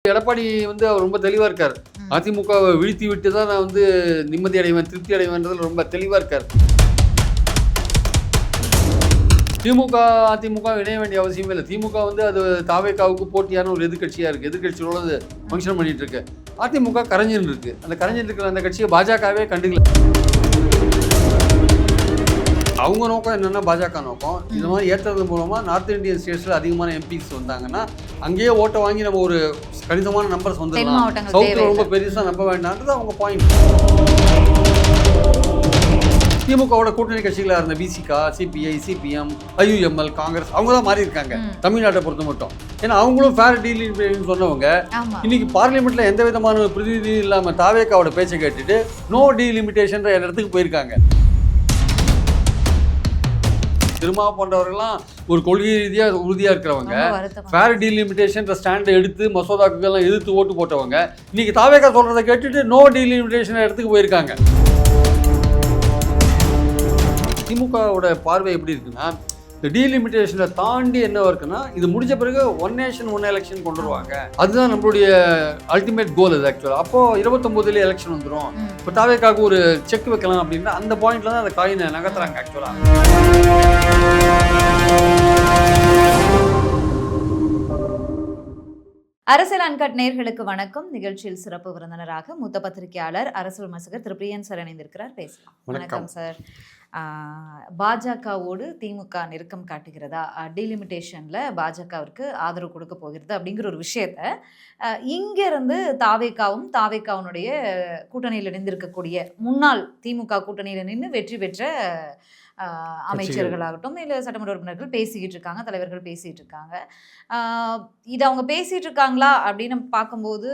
எடப்பாடி வந்து அவர் ரொம்ப தெளிவா இருக்கார். அதிமுகவை வீழ்த்தி விட்டு தான் நான் வந்து நிம்மதி அடைவேன், திருப்தி அடைவேன்றதுல ரொம்ப தெளிவா இருக்கார். திமுக அதிமுக இணைய வேண்டிய அவசியமே இல்லை. திமுக வந்து அது தாவேகாவுக்கு போட்டியான ஒரு எதிர்கட்சியா இருக்கு. எதிர்கட்சியோட அது ஃபங்க்ஷன் பண்ணிட்டு இருக்கு. அதிமுக கரைஞ்சின்னு இருக்கு. அந்த கரைஞ்சிட்டு இருக்கிற அந்த கட்சியை பாஜகவே கண்டுக்கல. அவங்க நோக்கம் என்னன்னா பாஜக நோக்கம் இந்த மாதிரி ஏற்றுறது மூலமா நார்த் இந்தியன் ஸ்டேட்ஸ்ல அதிகமான எம்பிஸ் வந்தாங்கன்னா அங்கேயே ஓட்டை வாங்கி நம்ம ஒரு கணிசமான நம்பர்ஸ் வந்துடலாம். சவுத்தில் ரொம்ப பெருசாக நம்ப வேண்டாம்ன்றது அவங்க பாயிண்ட். திமுகவோட கூட்டணி கட்சிகளாக இருந்த VCK, CBI, CPM, IUML, Congress அவங்க தான் மாறி இருக்காங்க தமிழ்நாட்டை பொறுத்த மட்டும். ஏன்னா அவங்களும் ஃபேர் டீலிமிட்டேஷன் சொன்னவங்க இன்னைக்கு பார்லிமெண்ட்ல எந்த விதமான பிரதிநிதி இல்லாமல் தாவேகாவோட பேச்சை கேட்டுட்டு நோ டீலிமிட்டேஷன் இடத்துக்கு போயிருக்காங்க. திருமா போன்றவர்கள்லாம் ஒரு கொள்கை ரீதியாக உறுதியாக இருக்கிறவங்க, ஃபேர் டீலிமிட்டேஷன் ஸ்டாண்டை எடுத்து மசோதாக்கெல்லாம் எதிர்த்து ஓட்டு போட்டவங்க இன்னைக்கு தாவேகா சொல்றதை கேட்டுட்டு நோ டீலிமிட்டேஷன் இடத்துக்கு போயிருக்காங்க. திமுகவோட பார்வை எப்படி இருக்குன்னா, இந்த டீலிமிட்டேஷனை தாண்டி என்ன இருக்குன்னா, இது முடிஞ்ச பிறகு ஒன் நேஷன் ஒன் எலெக்ஷன் கொண்டு வருவாங்க. அதுதான் நம்மளுடைய அல்டிமேட் கோல். அது ஆக்சுவலாக அப்போ 29 எலெக்ஷன் வந்துடும். இப்போ தாவேக்காவுக்கு ஒரு செக் வைக்கலாம் அப்படின்னா அந்த பாயிண்ட்ல தான் அந்த காயினை நகர்த்துறாங்க ஆக்சுவலாக. அரசியல் அன்கட் நேயர்களுக்கு வணக்கம். நிகழ்ச்சியில் சிறப்பு விருந்தினராக மூத்த பத்திரிகையாளர் அரசியல் விமர்சகர் திரு பிரியன் சார் இணைந்திருக்கிறார். பேசலாம். வணக்கம் சார். பாஜகவோடு திமுக நெருக்கம் காட்டுகிறதா, டீலிமிட்டேஷன்ல பாஜகவிற்கு ஆதரவு கொடுக்க போகிறது அப்படிங்கிற ஒரு விஷயத்த இங்கிருந்து தாவேகாவுடைய கூட்டணியில் இணைந்திருக்கக்கூடிய முன்னாள் திமுக கூட்டணியில் நின்று வெற்றி பெற்ற அமைச்சர்களாகட்டும் இல்லை சட்டமன்ற உறுப்பினர்கள் பேசிக்கிட்டு இருக்காங்க, தலைவர்கள் பேசிகிட்டு இருக்காங்க. இது அவங்க பேசிகிட்டு இருக்காங்களா அப்படின்னு பார்க்கும்போது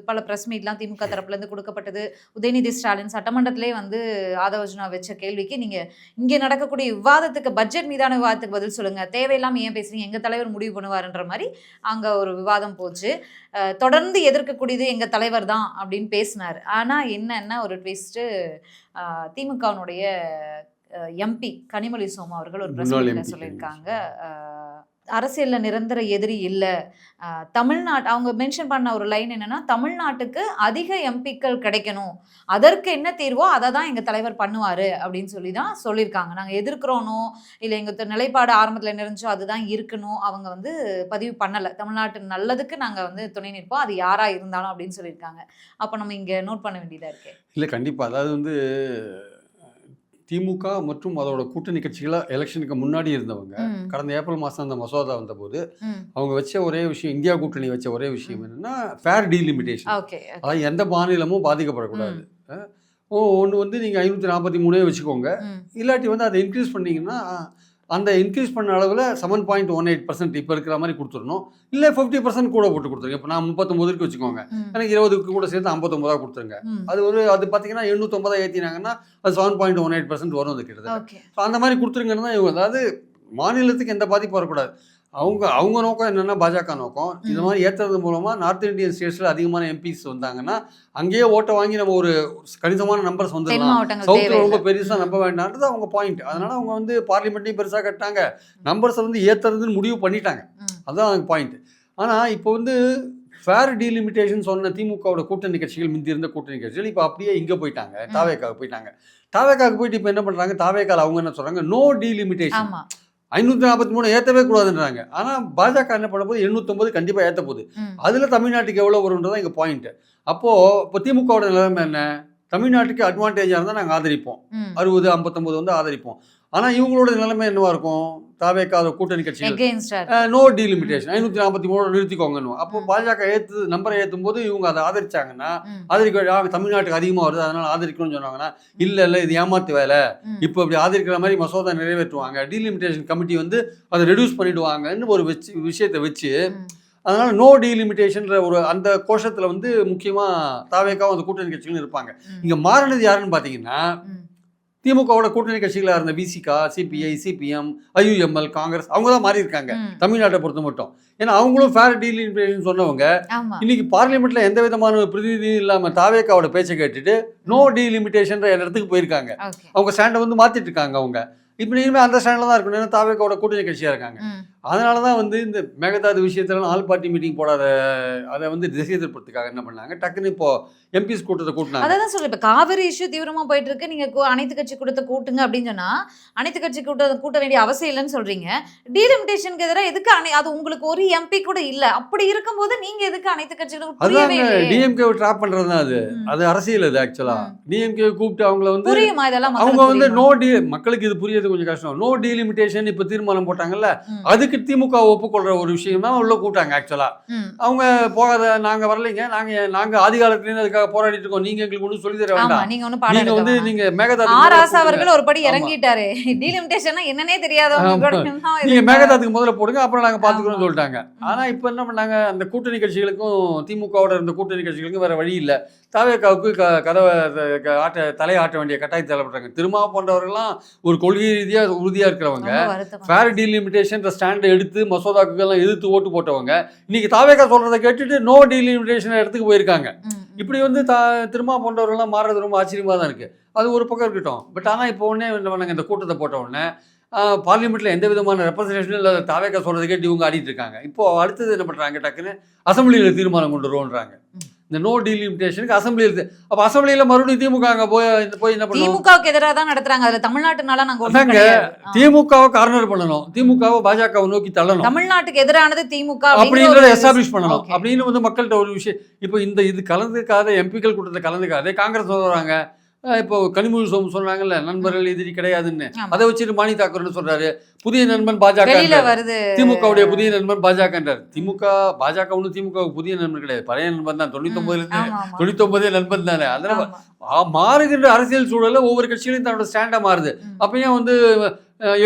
பல ப்ரெஸ் மீட்லாம் திமுக தரப்புலேருந்து கொடுக்கப்பட்டது. உதயநிதி ஸ்டாலின் சட்டமன்றத்திலே வந்து ஆதவர்ஜுனா வச்ச கேள்விக்கு நீங்கள் இங்கே நடக்கக்கூடிய விவாதத்துக்கு, பட்ஜெட் மீதான விவாதத்துக்கு பதில் சொல்லுங்கள், தேவையில்லாமல் ஏன் பேசுறீங்க, எங்கள் தலைவர் முடிவு பண்ணுவாருன்ற மாதிரி அங்கே ஒரு விவாதம் போச்சு. தொடர்ந்து எதிர்க்கக்கூடியது எங்கள் தலைவர் தான் அப்படின்னு பேசினார். ஆனால் என்னன்னா ஒரு ட்விஸ்ட்டு, திமுகவினுடைய எம்பி கனிமொழி சோமா அவர்கள் ஒரு பிரஸ் மீட்ல சொல்லியிருக்காங்க, அரசியல்ல நிரந்தர எதிரி இல்லை, தமிழ்நாட்டு அவங்க மென்ஷன் பண்ண ஒரு லைன் என்னன்னா, தமிழ்நாட்டுக்கு அதிக எம்பிக்கள் கிடைக்கணும், அதற்கு என்ன தீர்வோ அதை தான் எங்கள் தலைவர் பண்ணுவார் அப்படின்னு சொல்லி தான் சொல்லியிருக்காங்க. நாங்கள் எதிர்க்கிறோனோ இல்லை எங்கள் நிலைப்பாடு ஆரம்பத்தில் என்ன இருந்துச்சோ அதுதான் இருக்கணும், அவங்க வந்து பதிவு பண்ணலை, தமிழ்நாட்டு நல்லதுக்கு நாங்கள் வந்து துணை நிற்போம், அது யாராக இருந்தாலும் அப்படின்னு சொல்லியிருக்காங்க. அப்போ நம்ம இங்கே நோட் பண்ண வேண்டியதாக இருக்கு. இல்லை கண்டிப்பாக. அதாவது வந்து திமுக மற்றும் அதோட கூட்டணி கட்சிகளாக எலெக்ஷனுக்கு முன்னாடி இருந்தவங்க கடந்த ஏப்ரல் மாதம் அந்த மசோதா வந்தபோது அவங்க வச்ச ஒரே விஷயம், இந்தியா கூட்டணி வச்ச ஒரே விஷயம் என்னன்னா ஃபேர் டீலிமிட்டேஷன். அதாவது எந்த மாநிலமும் பாதிக்கப்படக்கூடாது. ஒன்று வந்து நீங்கள் 543 வச்சுக்கோங்க, இல்லாட்டி வந்து அதை இன்க்ரீஸ் பண்ணிங்கன்னா அந்த இன்க்ரீஸ் பண்ண அளவில் 7.18% இப்போ இருக்கிற மாதிரி கொடுத்துடணும், இல்லை 50% கூட போட்டு கொடுத்துருங்க. இப்போ நான் 39 வச்சுக்கோங்க, எனக்கு 20 கூட சேர்த்து 59 கொடுத்துருங்க. அது பார்த்தீங்கன்னா 850 ஏற்றினாங்கன்னா அது 7.18% வரும். அது கிட்டத்தட்ட ஸோ அந்த மாதிரி கொடுத்துருங்கன்னு தான் இவங்க. அதாவது மாநிலத்துக்கு எந்த பாதிப்பும் வரக்கூடாது. அவங்க நோக்கம் என்னன்னா பாஜக நோக்கம் இந்த மாதிரி ஏற்றுறது மூலமா நார்த் இந்தியன் ஸ்டேட்ஸ்ல அதிகமான எம்பிஸ் வந்தாங்கன்னா அங்கேயே ஓட்டை வாங்கி நம்ம ஒரு கணிசமான நம்பர்ஸ் வந்துடலாம். சவுத்தில் ரொம்ப பெருசாக நம்ப வேண்டாம்ன்றது அவங்க பாயிண்ட். அதனால அவங்க வந்து பார்லிமெண்ட்டையும் பெருசாக கட்டாங்க, நம்பர்ஸை வந்து ஏற்றுறதுன்னு முடிவு பண்ணிட்டாங்க. அதுதான் அவங்க பாயிண்ட். ஆனால் இப்போ வந்து ஃபேர் டீலிமிட்டேஷன் சொன்ன திமுகவோட கூட்டணி கட்சிகள், முந்தி இருந்த கூட்டணி கட்சிகள் இப்போ அப்படியே இங்கே போயிட்டாங்க, தாவேக்காவுக்கு போயிட்டாங்க. தாவேக்காவுக்கு போயிட்டு இப்போ என்ன பண்ணுறாங்க, தாவேக்கால அவங்க என்ன சொல்கிறாங்க, நோ டீலிமிட்டேஷன் 543 ஏற்றவே கூடாதுன்றாங்க. ஆனால் பாஜக என்ன பண்ண போது 850 கண்டிப்பாக ஏற்ற போகுது. அதில் தமிழ்நாட்டுக்கு எவ்வளோ வரும்ன்றதான் எங்கள் பாயிண்ட். அப்போது இப்போ திமுகவோட நிலைமை என்ன, தமிழ்நாட்டுக்கு அட்வான்டேஜாக இருந்தால் நாங்கள் ஆதரிப்போம், 60, 59 வந்து ஆதரிப்போம். ஆனால் இவங்களோட நிலைமை என்னவா இருக்கும், தாவேக்காத கூட்டணி கட்சிகள் நோ டீலிமிட்டேஷன் 543 நிறுத்திக்கோங்கன்னு. அப்போ பாஜக நம்பரை ஏற்றும் போது இவங்க அதை ஆதரிச்சாங்கன்னா, ஆதரிக்க தமிழ்நாட்டுக்கு அதிகமாக வருது அதனால ஆதரிக்கணும்னு சொன்னாங்கன்னா, இல்லை இது ஏமாத்து வேலை, இப்போ இப்படி ஆதரிக்கிற மாதிரி மசோதா நிறைவேற்றுவாங்க, டீலிமிட்டேஷன் கமிட்டி வந்து அதை ரெடியூஸ் பண்ணிடுவாங்கன்னு ஒரு விஷயத்தை வச்சு, அதனால நோ டீலிமிட்டேஷன்ற ஒரு அந்த கோஷத்தில் வந்து முக்கியமாக தாவேக்காவும் அந்த கூட்டணி கட்சிகளும் இருப்பாங்க. இங்கே மாறினது யாருன்னு பார்த்தீங்கன்னா, திமுகவோட கூட்டணி கட்சிகளாக இருந்த VCK, CBI, CPM, IUML, Congress அவங்க தான் மாறி இருக்காங்க தமிழ்நாட்டை பொறுத்த மட்டும். ஏன்னா அவங்களும் ஃபேர் டீலிமிட்டேஷன் சொன்னவங்க இன்னைக்கு பார்லிமெண்ட்ல எந்த விதமான பிரதிநிதி இல்லாமல் தாவேக்காவோட பேச்சை கேட்டுட்டு நோ டீலிமிட்டேஷன் இடத்துக்கு போயிருக்காங்க. அவங்க ஸ்டாண்டை வந்து மாற்றிட்டு இருக்காங்க. அவங்க இப்போ இனிமேல் அந்த ஸ்டாண்டில் தான் இருக்கணும், ஏன்னா தாவேக்காவோட கூட்டணி கட்சியாக இருக்காங்க. அதனால தான் வந்து இந்த மேகதாது விஷயத்துலாம் ஆல் பார்ட்டி மீட்டிங் போடாத அதை வந்து திசை திருப்பறதுக்காக என்ன பண்ணாங்க, டக்குன்னு இப்போ எம்பிஸ் கூட்டத்தை கூட்டினாங்க. அதான் சொல்ல, இப்போ காவிரி இஷ்யூ தீவிரமா போயிட்டு இருக்கு, நீங்க அனைத்து கட்சி கூட்டத்தை கூட்டுங்க அப்படின்னு சொன்னா அனைத்து கட்சி கூட்ட வேண்டிய அவசியம் இல்லைன்னு சொல்றீங்க. டீலிமிட்டேஷனுக்கு எதிராக எதுக்கு அது உங்களுக்கு ஒரு எம்பி கூட இல்ல, அப்படி இருக்கும்போது நீங்க எதுக்கு அனைத்து கட்சிகளும் அதாங்க டிஎம்கே ட்ராப் பண்றது தான் அது அரசியல். அது ஆக்சுவலா டிஎம்கே கூப்பிட்டு அவங்கள வந்து புரியுமா இதெல்லாம் அவங்க வந்து மக்களுக்கு இது புரியுது கொஞ்சம் கஷ்டம். நோ டீலிமிட்டேஷன் இப்ப தீர்மானம் போட்டாங்கல்ல, அதுக்கு திமுக ஒப்புக்கொள்ற ஒரு விஷயம் தான் உள்ள கூட்டாங்க. ஆக்சுவலா அவங்க போகாத, நாங்க வரலைங்க, நாங்க ஆதி காலத்துல அதுக்காக போராடிட்டு இருக்கோம், நீங்க எங்களுக்கு ஒன்றும் சொல்லி தர வேண்டாம், நீங்க வந்து நீங்க மேகதாது அவர்கள் ஒரு படி இறங்கிட்டாரு, டீலிமிட்டேஷன் என்னன்னே தெரியாதவங்க நீங்க மேகதாதுக்கு முதல்ல போடுங்க, அப்புறம் நாங்க பாத்துக்கிறோம்னு சொல்லிட்டாங்க. ஆனா இப்ப என்ன பண்ணாங்க, அந்த கூட்டணி கட்சிகளுக்கும் திமுகவோட இருந்த கூட்டணி கட்சிகளுக்கும் வேற வழி இல்ல, தாவேகாவுக்கு கதவை தலையாட்ட வேண்டிய கட்டாயத்தை தள்ளப்பட்டாங்க. திருமா போன்றவர்கள்லாம் ஒரு கொள்கை ரீதியா உறுதியா இருக்கிறவங்க, ஃபேர் டீலிமிட்டேஷன் ஸ்டாண்டை எடுத்து மசோதாக்கெல்லாம் எதிர்த்து ஓட்டு போட்டவங்க, இன்னைக்கு தாவேகா சொல்றதை கேட்டுட்டு நோ டீலிமிட்டேஷன் இடத்துக்கு போயிருக்காங்க. இப்படி வந்து திருமா போன்றவர்கள்லாம் மாறுறது ரொம்ப ஆச்சரியமா தான் இருக்கு. அது ஒரு பக்கம் இருக்கட்டும். பட் ஆனால் இப்போ உடனே என்ன பண்ணாங்க, இந்த கூட்டத்தை போட்ட உடனே பார்லிமெண்ட்ல எந்த விதமான ரெப்ரஸன்டேஷனும் இல்லை, தாவேகா சொல்றதை கேட்டு இவங்க ஆடிட்டு இருக்காங்க. இப்போ அடுத்தது என்ன பண்றாங்க, டக்குன்னு அசம்பிளியில தீர்மானம் கொண்டு வருவோன்றாங்க. இந்த நோ டீலிமிட்டேஷனுக்கு அசம்பிளியில், அப்ப அசம்பிளியில மறுபடியும் திமுக அங்க போய் என்ன பண்ணுவோம், திமுகவுக்கு எதிராக தான் நடத்துறாங்க. அதுல தமிழ்நாட்டுனால நாங்க திமுகவை கார்னர் பண்ணணும், திமுகவை பாஜகவை நோக்கி தள்ளணும், தமிழ்நாட்டுக்கு எதிரானது திமுக அப்படின்றத எஸ்டாப்ளிஷ் பண்ணணும் அப்படின்னு வந்து மக்கள்கிட்ட ஒரு விஷயம். இப்போ இது கலந்துக்காத எம்பிக்கள் கூட்டத்தை கலந்துக்காதே காங்கிரஸ் சொல்றாங்க. இப்போ கனிமொழி சோமு சொன்னாங்கல்ல, நண்பர்கள் எதிரி கிடையாதுன்னு, அதை வச்சுட்டு மானி தாக்கூர்னு சொல்றாரு. புதிய நண்பன் பாஜக, திமுகவுடைய புதிய நண்பன் பாஜகன்றார். பாஜக ஒன்றும் திமுக புதிய நண்பன் கிடையாது, பழைய நண்பன் தான். 99 நண்பன் தானே. அதனால மாறுகின்ற அரசியல் சூழல ஒவ்வொரு கட்சிகளையும் தன்னோட ஸ்டாண்டா மாறுது. அப்பயும் வந்து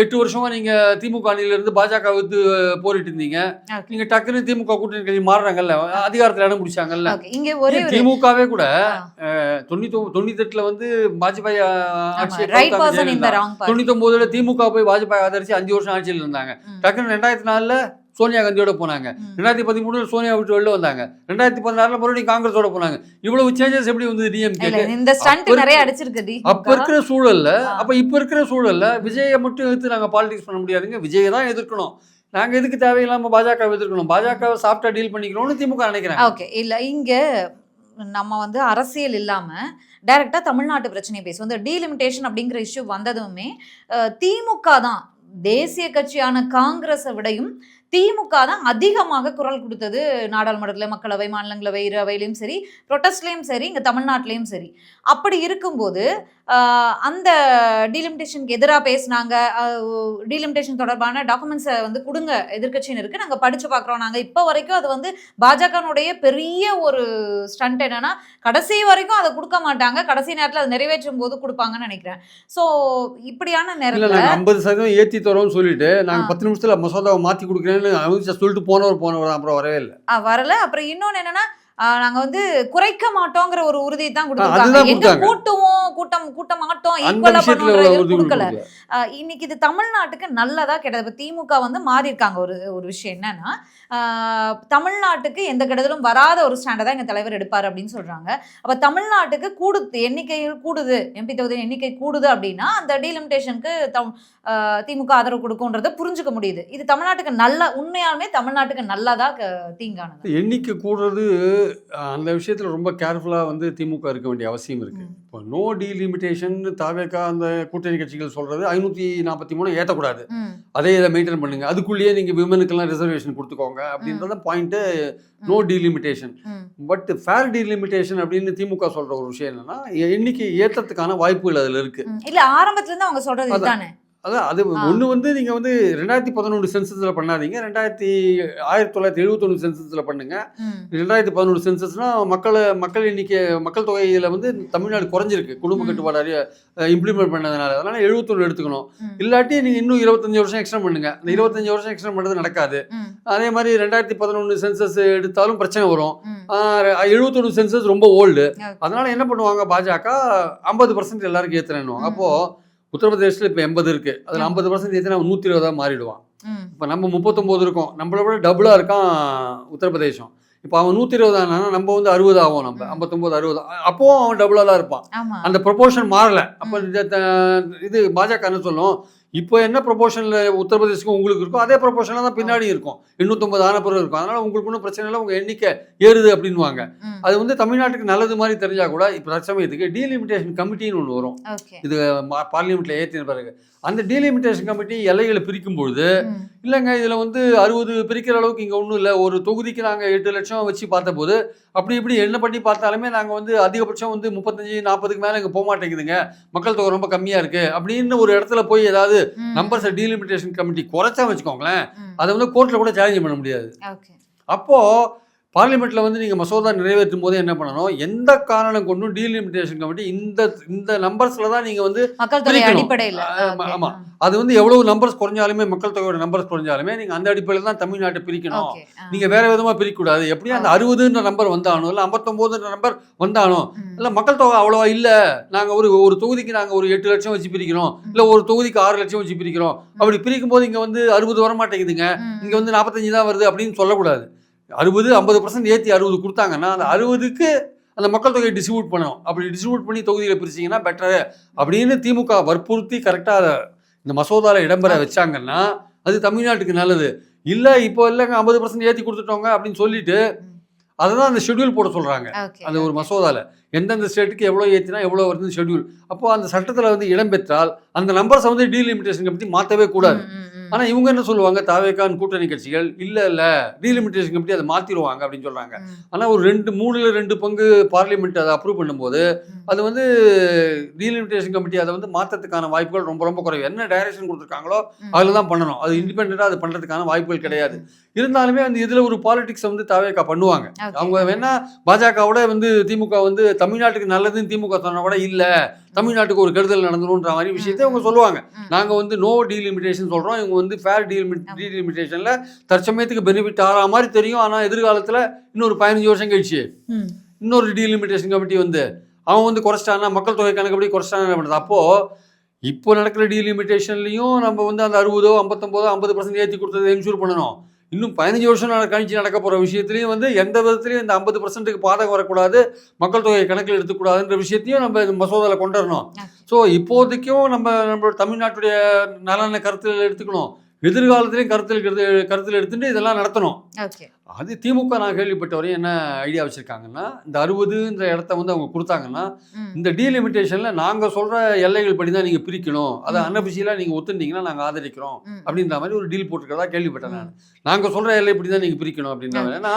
8 வருஷமா நீங்க திமுக அணியில இருந்து பாஜக வித்து போரிட்டு இருந்தீங்க, நீங்க டக்குன்னு திமுக கூட்டணி கட்சி மாறுறாங்கல்ல, அதிகாரத்துல இடம் பிடிச்சாங்கல்ல. திமுகவே கூட 98ல வந்து வாஜ்பாய் ஆட்சியை 99ல திமுக போய் வாஜ்பாய் ஆதரிச்சு 5 வருஷம் ஆட்சியில் இருந்தாங்க. டக்குன்னு 2004ல சோனியா காந்தியோட போனாங்க, 2013 சோனியா விட்டு வெளில வந்தாங்க, 2016 மறுபடியும் காங்கிரஸோட போனாங்க. இவ்வளவு சேஞ்சஸ் எப்படி வந்து டிஎம்கே அப்ப இருக்கிற சூழல்ல, அப்ப இப்ப இருக்கிற சூழல்ல விஜயை மட்டும் எடுத்து நாங்க பாலிடிக்ஸ் பண்ண முடியாதுங்க, விஜயை தான் எதிர்க்கணும். நாங்க எதுக்கு தேவையில்லாம பாஜக எதிர்க்கணும், பாஜக சாஃப்டா டீல் பண்ணிக்கணும்னு திமுக நினைக்கிறேன். ஓகே, இல்ல இங்க நம்ம வந்து அரசியல் இல்லாம டைரக்டா தமிழ்நாட்டு பிரச்சனையை பேசுவோம். இந்த டீலிமிட்டேஷன் அப்படிங்கிற இஷ்யூ வந்ததுமே திமுக தான், தேசிய கட்சியான காங்கிரஸை விடையும் திமுக தான் அதிகமாக குரல் கொடுத்தது. நாடாளுமன்றத்தில், மக்களவை, மாநிலங்களவை, இரு அவையிலையும் சரி, ப்ரொட்டஸ்ட்லேயும் சரி, இங்கே தமிழ்நாட்டிலையும் சரி. அப்படி இருக்கும்போது அந்த டீலிமிட்டேஷனுக்கு எதிராக பேசினாங்க. டீலிமிட்டேஷன் தொடர்பான டாக்குமெண்ட்ஸை வந்து கொடுங்க எதிர்கட்சியினருக்கு, நாங்கள் படித்து பார்க்குறோம். நாங்கள் இப்போ வரைக்கும் அது வந்து பாஜகனுடைய பெரிய ஒரு ஸ்டண்ட் என்னன்னா, கடைசி வரைக்கும் அதை கொடுக்க மாட்டாங்க, கடைசி நேரத்தில் அதை நிறைவேற்றும் போது கொடுப்பாங்கன்னு நினைக்கிறேன். ஸோ இப்படியான நேரத்தில் 50% ஏற்றி தரோம்னு சொல்லிட்டு நாங்கள் 10 நிமிஷத்தில் மசோதாவை மாற்றி கொடுக்குறேன்னு சொல்லிட்டு போனவர் அப்புறம் வரவே இல்லை, வரல. அப்புறம் இன்னொன்று என்னன்னா, நாங்க வந்து குறைக்க மாட்டோங்கிற ஒரு உறுதியை தான் கொடுத்துருக்காங்க. எங்க கூட்ட மாட்டோம், ஈக்குவலா கொடுக்கல. இன்னைக்கு இது தமிழ்நாட்டுக்கு நல்லதா கெட்டது. திமுக வந்து மாறி இருக்காங்க. ஒரு விஷயம் என்னன்னா, தமிழ்நாட்டுக்கு எந்த கெடுதலும் வராத ஒரு ஸ்டாண்டை தான் எங்க தலைவர் எடுப்பாரு அப்படின்னு சொல்றாங்க. அப்ப தமிழ்நாட்டுக்கு எண்ணிக்கை கூடுது, எம்பி தொகுதி எண்ணிக்கை கூடுது அப்படின்னா அந்த டீலிமிட்டேஷனுக்கு திமுக ஆதரவு கொடுக்கும்ன்றத புரிஞ்சுக்க முடியுது. இது தமிழ்நாட்டுக்கு உண்மையாலுமே தமிழ்நாட்டுக்கு நல்லதா தீங்கானது? எண்ணிக்கை கூடுறது அந்த விஷயத்தில் ரொம்ப கேர்ஃபுல்லாக வந்து திமுக இருக்க வேண்டிய அவசியம் இருக்குது. இப்போ நோ டீலிமிட்டேஷன் தாவேகா அந்த கூட்டணி கட்சிகள் சொல்கிறது 543 ஏற்றக்கூடாது, அதே இதை மெயின்டைன் பண்ணுங்க, அதுக்குள்ளேயே நீங்கள் விமனுக்கெல்லாம் ரிசர்வேஷன் கொடுத்துக்கோங்க அப்படின்றத point no delimitation. But fair delimitation அப்படின்னு திமுக சொல்கிற ஒரு விஷயம் என்னன்னா, எண்ணிக்கை ஏற்றத்துக்கான வாய்ப்புகள் அதில் இருக்குது. இல்லை, ஆரம்பத்துலேருந்து அவங்க சொல்கிறது இதுதானே. அதான் அது ஒன்று வந்து நீங்கள் வந்து 2011 சென்சஸில் பண்ணாதீங்க, 1971 சென்சஸில் பண்ணுங்க. 2011 சென்சஸ்னால் மக்கள் எண்ணிக்கை, மக்கள் தொகையில் வந்து தமிழ்நாடு குறைஞ்சிருக்கு குடும்ப கட்டுப்பாடு இம்ப்ளிமெண்ட் பண்ணதுனால. அதனால 71 எடுத்துக்கணும். இல்லாட்டி நீங்கள் இன்னும் 25 வருஷம் எக்ஸ்டெண்ட் பண்ணுங்க. இந்த 25 வருஷம் எக்ஸ்டெண்ட் பண்ணுறது நடக்காது. அதே மாதிரி 2011 சென்சஸ் எடுத்தாலும் பிரச்சனை வரும். 71 சென்சஸ் ரொம்ப ஓல்டு. அதனால என்ன பண்ணுவாங்க, பாஜக 50% எல்லாருக்கும் ஏற்றுறேன்னு. அப்போது உத்தரப்பிரதேசத்தில் இப்போ 80 இருக்குது, அதில் 50% ஏற்றினா 120 மாறிடுவான். இப்போ நம்ம 39 இருக்கோம், நம்மளை விட டபுளாக இருக்கான் உத்தரப்பிரதேசம். இப்போ அவன் 120 ஆனா நம்ம வந்து 60 ஆகும், நம்ம 59 60, அப்போவும் அவன் டபுளாக தான் இருப்பான். அந்த ப்ரொபோர்ஷன் மாறலை. அப்போ இது பாஜக என்ன சொல்லும், இப்போ என்ன ப்ரொபோஷனில் உத்தரப்பிரதேசத்துக்கு உங்களுக்கு இருக்கும் அதே ப்ரொபோஷனில் தான் பின்னாடி இருக்கும். 850 ஆன பிறகு இருக்கும். அதனால் உங்களுக்கு ஒன்றும் பிரச்சனை இல்லை, உங்கள் எண்ணிக்கை ஏறுது அப்படின்வாங்க. அது வந்து தமிழ்நாட்டுக்கு நல்லது மாதிரி தெரிஞ்சா கூட இப்போ சமயத்துக்கு டீலிமிட்டேஷன் கமிட்டின்னு ஒன்று வரும். இது பார்லிமெண்ட்டில் ஏற்றின பிறகு அந்த டீலிமிட்டேஷன் கமிட்டி எல்லைகளை பிரிக்கும் பொழுது இல்லைங்க இதில் வந்து 60 பிரிக்கிற அளவுக்கு இங்கே ஒன்றும் இல்லை, ஒரு தொகுதிக்கு நாங்கள் 8 லட்சம் வச்சு பார்த்தபோது அப்படி இப்படி என்ன பண்ணி பார்த்தாலுமே நாங்கள் வந்து அதிகபட்சம் வந்து 35-40க்கு மேலே இங்கே போக மாட்டேங்குதுங்க, மக்கள் தொகை ரொம்ப கம்மியாக இருக்குது அப்படின்னு ஒரு இடத்துல போய் ஏதாவது நம்பர்ஸை டீலிமிட்டேஷன் கமிட்டி குறைச்சா வச்சுக்கோங்களேன், அதை வந்து கோர்ட்டில் கூட சேலஞ்ச் பண்ண முடியாது. அப்போது பார்லிமெண்ட்டில் வந்து நீங்கள் மசோதா நிறைவேற்றும் போது என்ன பண்ணணும், எந்த காரணம் கொண்டும் டீலிமிட்டேஷன் கமிட்டி இந்த நம்பர்ஸில் தான் நீங்கள் வந்து அடிப்படையில். ஆமாம், அது வந்து எவ்வளவு நம்பர்ஸ் குறைஞ்சாலுமே மக்கள் தொகையோட நம்பர்ஸ் குறைஞ்சாலுமே நீங்கள் அந்த அடிப்படையில் தான் தமிழ்நாட்டை பிரிக்கணும். நீங்கள் வேற விதமாக பிரிக்கக்கூடாது. எப்படியும் அந்த 60ன்ற நம்பர் வந்தாலும் இல்லை 59ன்ற நம்பர் வந்தாலும் இல்லை மக்கள் தொகை அவ்வளோவா இல்லை, நாங்கள் ஒரு தொகுதிக்கு நாங்கள் ஒரு 8 லட்சம் வச்சு பிரிக்கிறோம், இல்லை ஒரு தொகுதிக்கு 6 லட்சம் வச்சு பிரிக்கிறோம், அப்படி பிரிக்கும் போது இங்கே வந்து 60 வர மாட்டேங்குதுங்க, இங்கே வந்து 45 தான் வருது அப்படின்னு சொல்லக்கூடாது. 50% ஏற்றி 60 கொடுத்தாங்கன்னா அந்த 60க்கு அந்த மக்கள் தொகையை டிஸ்ட்ரிபியூட் பண்ணணும். அப்படி டிஸ்ட்ரிபியூட் பண்ணி தொகுதியில் பிரிச்சிங்கன்னா பெட்டரு அப்படின்னு திமுக வற்புறுத்தி கரெக்டாக இந்த மசோதாவில் இடம்பெற வச்சாங்கன்னா அது தமிழ்நாட்டுக்கு நல்லது. இல்லை இப்போ இல்லைங்க 50% ஏற்றி கொடுத்துட்டோங்க அப்படின்னு சொல்லிட்டு அதை தான் அந்த ஷெட்யூல் போட சொல்கிறாங்க. அந்த ஒரு மசோதாவில் எந்தெந்த ஸ்டேட்டுக்கு எவ்வளோ ஏற்றினா எவ்வளோ வருது ஷெட்யூல். அப்போது அந்த சட்டத்தில் வந்து இடம்பெற்றால் அந்த நம்பர்ஸை வந்து டீலிமிட்டேஷன் கமிட்டி மாற்றவே கூடாது. ஆனால் இவங்க என்ன சொல்லுவாங்க, தாவேக்கான் கூட்டணி கட்சிகள் இல்லை டீலிமிட்டேஷன் கமிட்டி அதை மாற்றிடுவாங்க அப்படின்னு சொல்கிறாங்க. ஆனால் ஒரு 2 பங்கு பார்லிமெண்ட் அதை அப்ரூவ் பண்ணும்போது அது வந்து டீலிமிட்டேஷன் கமிட்டி அதை வந்து மாற்றத்துக்கான வாய்ப்புகள் ரொம்ப ரொம்ப குறைவு. என்ன டைரக்ஷன் கொடுத்துருக்காங்களோ அதில் தான் பண்ணணும், அது இண்டிபெண்ட்டாக அது பண்ணுறதுக்கான வாய்ப்புகள் கிடையாது. இருந்தாலுமே அந்த இதில் ஒரு பாலிடிக்ஸ் வந்து தாவேக்கா பண்ணுவாங்க. அவங்க வேணா பாஜகவோட வந்து திமுக வந்து தமிழ்நாட்டுக்கு நல்லதுன்னு திமுக சொன்னா கூட இல்லை தமிழ்நாட்டுக்கு ஒரு கெடுதல் நடந்துரும்ன்ற மாதிரி விஷயத்தை அவங்க சொல்லுவாங்க. நாங்கள் வந்து நோ டீலிமிட்டேஷன் சொல்கிறோம், இவங்க வந்து ஃபேர் டீலிமிட்டேஷனில் தற்சமயத்துக்கு பெனிஃபிட் ஆகிற மாதிரி தெரியும். ஆனால் எதிர்காலத்தில் இன்னொரு 15 வருஷம் கழிச்சு இன்னொரு டீலிமிட்டேஷன் கமிட்டி வந்து அவன் வந்து குறைச்சிட்டானா மக்கள் தொகை கணக்குப்படி குறைச்சிட்டானா பண்ணுறது. அப்போது இப்போ நடக்கிற டீலிமிட்டேஷன்லையும் நம்ம வந்து அந்த 60, 59, 50% ஏற்றி கொடுத்ததை என்ஷூர் பண்ணணும். இன்னும் 15 வருஷம் கழிச்சு நடக்க போகிற விஷயத்துலையும் வந்து எந்த விதத்துலையும் இந்த 50%க்கு பாதகம் வரக்கூடாது, மக்கள் தொகையை கணக்கில் எடுத்துக்கூடாதுன்ற விஷயத்தையும் நம்ம இந்த மசோதாவில் கொண்டு வரணும். ஸோ இப்போதைக்கும் நம்மளோட தமிழ்நாட்டுடைய நலனை கருத்தில் எடுத்துக்கணும், எதிர்காலத்திலையும் கருத்தில் எடுத்துட்டு இதெல்லாம் நடத்தணும். அது திமுக நான் கேள்விப்பட்ட வரையும் என்ன ஐடியா வச்சுருக்காங்கன்னா, இந்த 60ன்ற இடத்த வந்து அவங்க கொடுத்தாங்கன்னா இந்த டீலிமிட்டேஷனில் நாங்கள் சொல்கிற எல்லைகள் படி தான் நீங்கள் பிரிக்கணும், அதை அன்அஃபிஷியலாக நீங்கள் ஒத்துட்டீங்கன்னா நாங்கள் ஆதரிக்கிறோம் அப்படின்ற மாதிரி ஒரு டீல் போட்டுருக்கதா கேள்விப்பட்டேன். நாங்கள் சொல்கிற எல்லை படி தான் நீங்கள் பிரிக்கணும் அப்படின்ற மாதிரி. ஏன்னா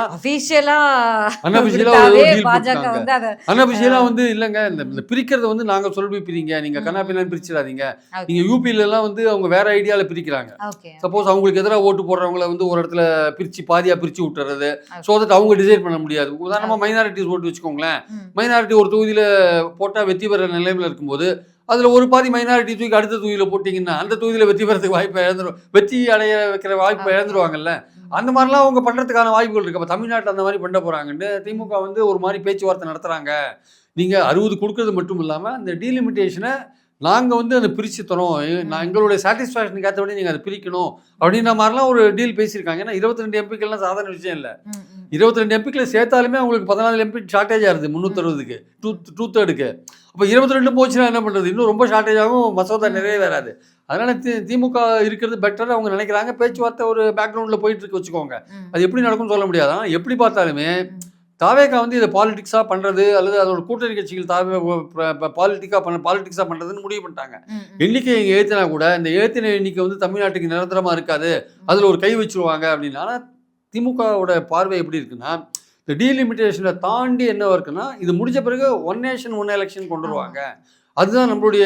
அன்அஃபிஷியலாக வந்து இல்லைங்க இந்த பிரிக்கிறத வந்து நாங்கள் சொல்லி பிரிங்க, நீங்கள் கண்ணாப்பிலாம் பிரிச்சிடாதீங்க. நீங்கள் யூபியிலலாம் வந்து அவங்க வேற ஐடியாவில் பிரிக்கிறாங்க. சப்போஸ் அவங்களுக்கு எதிராக ஓட்டு போடுறவங்களை வந்து ஒரு இடத்துல பாதியாக பிரித்து விட்டுறது, ஸோ தட் அவங்க டிசைட் பண்ண முடியாது. உதாரணமாக மைனாரிட்டிஸ் ஓட்டு வச்சுக்கோங்களேன், மைனாரிட்டி ஒரு தொகுதியில் போட்டால் வெற்றி பெற நிலைமையில் இருக்கும்போது அதில் ஒரு பாதி மைனாரிட்டி தூக்கி அடுத்த தொகுதியில் போட்டிங்கன்னா அந்த தொகுதியில் வெற்றி பெறதுக்கு வாய்ப்பை வெற்றி அடைய வைக்கிற வாய்ப்பை இழந்துருவாங்கல்ல. அந்த மாதிரிலாம் அவங்க பண்ணுறதுக்கான வாய்ப்புகள் இருக்குது. அப்போ தமிழ்நாட்டில் அந்த மாதிரி பண்ண போகிறாங்கன்னு திமுக வந்து ஒரு மாதிரி பேச்சுவார்த்தை நடத்துகிறாங்க. நீங்கள் 60 கொடுக்கறது மட்டும் இல்லாமல் அந்த டீலிமிட்டேஷனை நாங்கள் வந்து அதை பிரித்து தரோம், எங்களுடைய சாட்டிஸ்ஃபேக்ஷனுக்கு ஏற்றபடி நீங்கள் அதை பிரிக்கணும் அப்படின்ற மாதிரிலாம் ஒரு டீல் பேசியிருக்காங்க. ஏன்னா 22 எம்பிக்கள்லாம் சாதாரண விஷயம் இல்லை. 22 எம்பிக்களை சேர்த்தாலுமே அவங்களுக்கு 14 எம்பி ஷார்ட்டேஜாக இருக்குது 360க்கு 2/3. அப்போ 22 போச்சுன்னா என்ன பண்ணுறது, இன்னும் ரொம்ப ஷார்ட்டேஜ் ஆகும், மசோதா நிறைவேறாது. அதனால் திமுக இருக்கிறது பெட்டர் அவங்க நினைக்கிறாங்க. பேச்சுவார்த்தை ஒரு பேக்ரவுண்டில் போயிட்டு வச்சுக்கோங்க, அது எப்படி நடக்கும்னு சொல்ல முடியாது. ஆனால் எப்படி பார்த்தாலுமே தாவேக்கா வந்து இதை பாலிடிக்ஸாக பண்ணுறது அல்லது அதோட கூட்டணி கட்சிகள் பாலிடிக்ஸாக பண்ணுறதுன்னு முடிவு பண்ணிட்டாங்க. எண்ணிக்கை இங்கே ஏற்றினா கூட இந்த ஏற்றின எண்ணிக்கை வந்து தமிழ்நாட்டுக்கு நிரந்தரமாக இருக்காது, அதில் ஒரு கை வச்சுருவாங்க அப்படின்னு. ஆனால் திமுகவோட பார்வை எப்படி இருக்குன்னா, இந்த டீலிமிட்டேஷனை தாண்டி என்ன இருக்குன்னா, இது முடிஞ்ச பிறகு 1 நேஷன் 1 எலெக்ஷன் கொண்டு வருவாங்க. அதுதான் நம்மளுடைய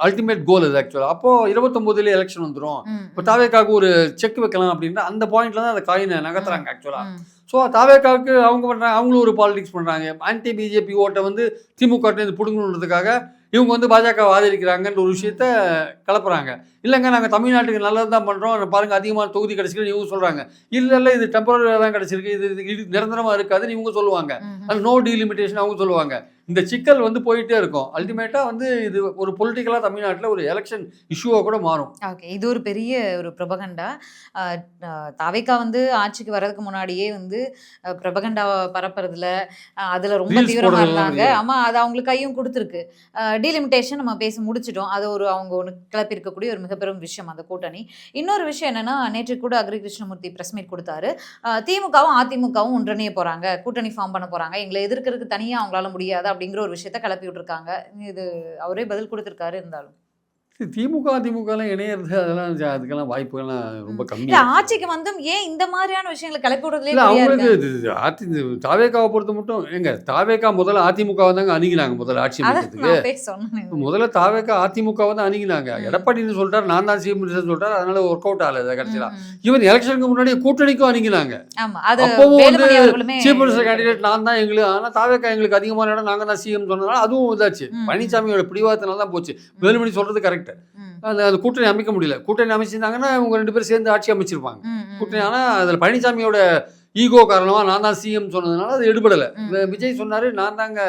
அல்டிமேட் கோல் அது ஆக்சுவலாக. அப்போது 29 எலெக்ஷன் வந்துடும். இப்போ தாவேக்காவுக்கு ஒரு செக் வைக்கலாம் அப்படின்னா அந்த பாயிண்ட்ல தான் அந்த காயினை நகர்த்துறாங்க ஆக்சுவலாக. ஸோ தாவேக்காவுக்கு அவங்க பண்ணுறாங்க, அவங்களும் ஒரு பாலிடிக்ஸ் பண்ணுறாங்க. ஆன்டி பிஜேபி ஓட்டை வந்து திமுக பிடுங்கணுன்றதுக்காக இவங்க வந்து பாஜகவை ஆதரிக்கிறாங்கன்ற ஒரு விஷயத்த கலப்புறாங்க. இல்லைங்க நாங்கள் தமிழ்நாட்டுக்கு நல்லது தான் பண்ணுறோம், பாருங்கள் அதிகமான தொகுதி கிடச்சிருக்குன்னு இவங்க சொல்கிறாங்க. இல்லை இது டெம்பரரியாக தான் கிடச்சிருக்கு, இது நிரந்தரமாக இருக்காதுன்னு இவங்க சொல்லுவாங்க. அது நோ டீலிமிட்டேஷன் அவங்க சொல்லுவாங்க. இந்த சிக்கல் வந்து போயிட்டே இருக்கும். அல்டிமேட்டாக வந்து இது ஒரு பொலிட்டிக்கலாக தமிழ்நாட்டில் ஒரு எலெக்ஷன் இஷ்யூவாக கூட மாறும். ஓகே, இது ஒரு பெரிய ஒரு பிரபகண்டா. தாவேக்கா வந்து ஆட்சிக்கு வர்றதுக்கு முன்னாடியே வந்து பிரபகண்டாவை பரப்புறதுல அதில் ரொம்ப தீவிரமாக இருந்தாங்க. ஆமாம், அது அவங்களுக்கு கையும் கொடுத்துருக்கு. டீலிமிட்டேஷன் நம்ம பேசி முடிச்சிட்டோம், அது ஒரு அவங்க ஒன்று கிளப்பியிருக்கக்கூடிய ஒரு மிக பெரும் விஷயம் அந்த கூட்டணி. இன்னொரு விஷயம் என்னன்னா, நேற்று கூட அக்ரி கிருஷ்ணமூர்த்தி பிரஸ் மீட் கொடுத்தாரு. திமுகவும் அதிமுகவும் ஒன்றிணைய போறாங்க, கூட்டணி ஃபார்ம் பண்ண போறாங்க, எங்களை எதிர்க்கிறதுக்கு தனியா அவங்களால முடியாது அப்படிங்கிற ஒரு விஷயத்த கிளப்பி விட்டுருக்காங்க. இது அவரே பதில் கொடுத்திருக்காரு. இருந்தாலும் திமுக அதிமுகலாம் இணையிறது அதெல்லாம் அதுக்கெல்லாம் வாய்ப்புகள்லாம் ரொம்ப கம்மி. இல்ல ஆட்சிக்கு வந்தும் ஏன் இந்த மாதிரியான விஷயங்களை கிளப்பி விடுறதுலயே இல்ல சரியா அவங்களுக்கு இருக்காங்க. தாவேக்காவை பொறுத்த மட்டும் எங்க தாவேக்கா முதல்ல அதிமுகவை தாங்க அணுகினாங்க முதல்ல ஆட்சி அதான் அமைக்கிறதுக்கு. நான் பேச சொன்னேன். முதல்ல தாவேக்கா அதிமுகவை தான் அணுகினாங்க. எடப்பாடின்னு சொல்லிட்டாரு, நான் தான் சிஎம் சொல்லிட்டாரு, அதனால ஒர்க் அவுட் ஆகல கடைசியில. ஈவன் எலெக்ஷனுக்கு முன்னாடி கூட்டணிக்கும் அணுகினாங்க. ஆமா, அது அப்பவும் வந்து வேலுமணி அவர்களுமே சீஃப் மினிஸ்டர் கேண்டிடேட் நான் தான், எங்களுக்கு ஆனா தாவேக்கா எங்களுக்கு அதிகமான இடம் நாங்க தான் சிஎம் சொன்னதுனால அதுவும் இதாச்சு. பழனிசாமியோட பிடிவாதத்தினால தான் போச்சு. வேலுமணி சொல்றது கரெக்ட். அந்த கூட்டணி அமைக்க முடியல. கூட்டணி அமைச்சிருந்தாங்கன்னா இவங்க 2 பேரும் சேர்ந்து ஆட்சி அமைச்சிருப்பாங்க. கூட்டணி ஆனா அதில் பழனிசாமியோட ஈகோ காரணமா நான் தான் சிஎம் சொன்னதுனால அது எடுபடலை. விஜய் சொன்னாரு நான் தாங்க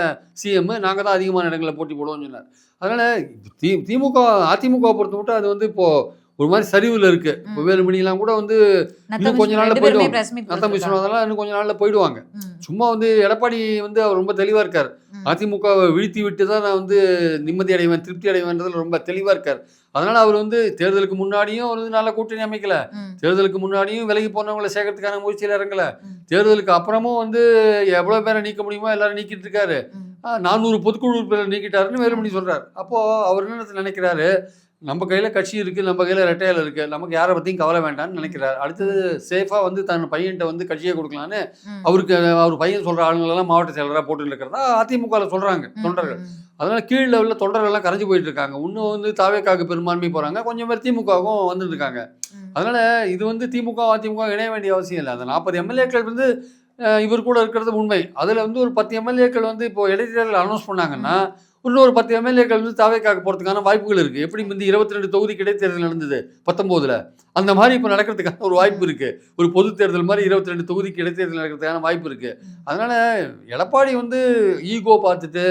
சிஎம், நாங்க தான் அதிகமான இடங்களை போட்டி போடுவோம்னு சொன்னார். அதனால திமுக அதிமுக பொறுத்த மட்டும் அது வந்து இப்போ ஒரு மாதிரி சரிவில் இருக்கு. இப்போ வேலுமணிலாம் கூட வந்து இன்னும் கொஞ்ச நாள்ல போயிடுவாங்க. நத்தம் விஸ்வநாதெல்லாம் இன்னும் கொஞ்ச நாள்ல போயிடுவாங்க. சும்மா வந்து எடப்பாடி வந்து அவர் ரொம்ப தெளிவா இருக்கார். அதிமுகவை வீழ்த்தி விட்டு தான் நான் வந்து நிம்மதி அடைவேன், திருப்தி அடைவேன்றதுல ரொம்ப தெளிவா இருக்கார். அதனால அவர் வந்து தேர்தலுக்கு முன்னாடியும் அவர் வந்து நல்ல கூட்டணி அமைக்கல, தேர்தலுக்கு முன்னாடியும் விலகி போனவங்களை சேர்க்கறதுக்கான முயற்சியில் இறங்கல, தேர்தலுக்கு அப்புறமும் வந்து எவ்வளவு பேரை நீக்க முடியுமோ எல்லாரும் நீக்கிட்டு இருக்காரு. 400 பொதுக்குழு உறுப்பினர்கள் நீக்கிட்டாருன்னு வேலுமணி சொல்றாரு. அப்போ அவர் என்ன நினைக்கிறாரு, நம்ம கையில கட்சி இருக்கு, நம்ம கையில ரெட்டையில இருக்கு, நமக்கு யாரை பத்தியும் கவலை வேண்டாம்னு நினைக்கிறாரு. அடுத்தது சேஃபா வந்து தன் பையன்கிட்ட வந்து கட்சியை கொடுக்கலான்னு அவருக்கு அவர் பையன் சொல்ற ஆளுங்களெல்லாம் மாவட்ட செயலராக போட்டு இருக்கிறதா அதிமுக சொல்றாங்க தொண்டர்கள். அதனால கீழ் லெவலில் தொண்டர்கள்லாம் கரைஞ்சு போயிட்டு இருக்காங்க. இன்னும் வந்து தாவேக்காவுக்கு பெரும்பான்மை போறாங்க, கொஞ்சம் பேர் திமுகவும் வந்துட்டு இருக்காங்க. அதனால இது வந்து திமுக அதிமுக இணைய வேண்டிய அவசியம் இல்லை. அந்த 40 எம்எல்ஏக்கள் வந்து இவர் கூட இருக்கிறது உண்மை. அதுல வந்து ஒரு 10 எம்எல்ஏக்கள் வந்து இப்போ இடைத்தேர்தல் அனௌன்ஸ் பண்ணாங்கன்னா இன்னொரு 10 எம்எல்ஏக்கள் வந்து தாவேக்காக போறதுக்கான வாய்ப்புகள் இருக்கு. எப்படி வந்து 22 தொகுதிக்கு இடைத்தேர்தல் நடந்தது 19ல, அந்த மாதிரி இப்போ நடக்கிறதுக்கான ஒரு வாய்ப்பு இருக்கு. ஒரு பொது தேர்தல் மாதிரி 22 தொகுதிக்கு இடைத்தேர்தல் நடக்கிறதுக்கான வாய்ப்பு இருக்கு. அதனால எடப்பாடி வந்து ஈகோ பார்த்துட்டு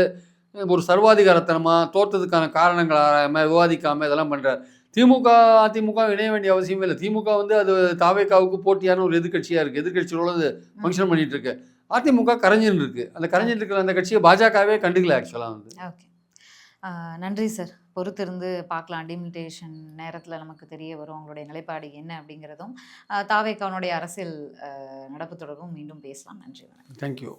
ஒரு சர்வாதிகாரத்தனமா தோற்றதுக்கான காரணங்கள் ஆராயாம விவாதிக்காம இதெல்லாம் பண்றாரு. திமுக அதிமுக இணைய வேண்டிய அவசியமே இல்லை. திமுக வந்து அது தாவேக்காவுக்கு போட்டியான ஒரு எதிர்கட்சியா இருக்கு, எதிர்கட்சியோட ஃபங்க்ஷன் பண்ணிட்டு இருக்கு. அதிமுக கரைஞ்சின்னு இருக்கு. அந்த கரைஞ்சிட்டு இருக்கிற அந்த கட்சியை பாஜகவே கண்டுக்கல ஆக்சுவலா வந்து. ஓகே, நன்றி சார். பொறுத்திருந்து பார்க்கலாம். டிமிலிட்டேஷன் நேரத்தில் நமக்கு தெரிய வரும் அவங்களுடைய நிலைப்பாடு என்ன அப்படிங்கிறதும். தாவேக்காவுடைய அரசியல் நடப்பு தொடர்பும் மீண்டும் பேசலாம். நன்றி. தேங்க்யூ.